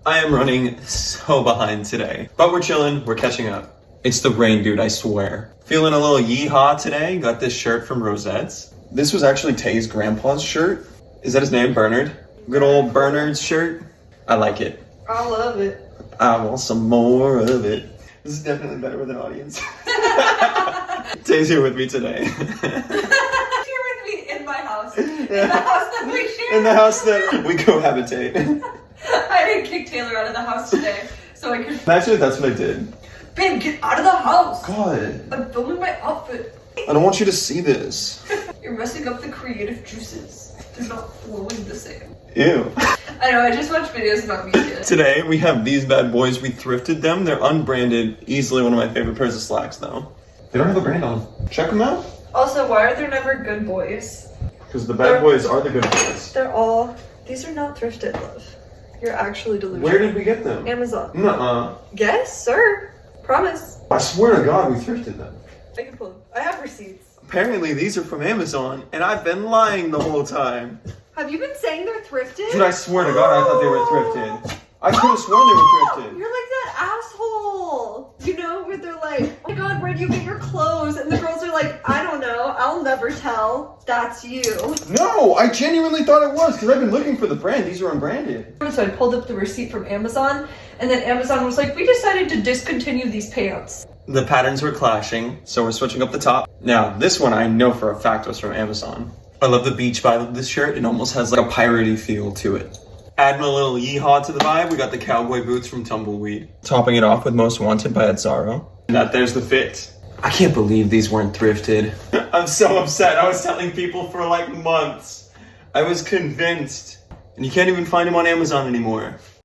I am running so behind today, but we're chilling, we're catching up. It's the rain, dude, I swear. Feeling a little yeehaw today. Got this shirt from Rosette's. This was actually Tay's grandpa's shirt. Is that his name, Bernard? Good old Bernard's shirt. I like it. I love it. I want some more of it. This is definitely better with an audience. Tay's here with me today. Here with me in my house. In the house that we share. In the house that we cohabitate. I didn't kick Taylor out of the house today, so I could. Actually, that's what I did. Babe, get out of the house! God. I'm filming my outfit. I don't want you to see this. You're messing up the creative juices. They're not flowing the same. Ew. I know, I just watched videos about media. Today, we have these bad boys. We thrifted them. They're unbranded. Easily one of my favorite pairs of slacks, though. They don't have a brand on them. Check them out. Also, why are there never good boys? Because the bad boys are the good boys. These are not thrifted, love. You're actually delusional. Where did we get them? Amazon. Nuh-uh. Yes, sir. Promise. I swear to God, we thrifted them. I can pull them. I have receipts. Apparently, these are from Amazon, and I've been lying the whole time. Have you been saying they're thrifted? Dude, I swear to God, I thought they were thrifted. I could have sworn they were thrifted. You're like that asshole. You know, where they're like, oh my God, where do you get your clothes? And the girls are like, I don't know. I'll never tell. That's you. No, I genuinely thought it was, because I've been looking for the brand. These are unbranded. So I pulled up the receipt from Amazon, and then Amazon was like, we decided to discontinue these pants. The patterns were clashing, so we're switching up the top. Now, this one I know for a fact was from Amazon. I love the beach vibe of this shirt. It almost has like a piratey feel to it. Adding a little yeehaw to the vibe, we got the cowboy boots from Tumbleweed. Topping it off with Most Wanted by Azzaro. And there's the fit. I can't believe these weren't thrifted. I'm so upset. I was telling people for like months. I was convinced. And you can't even find them on Amazon anymore.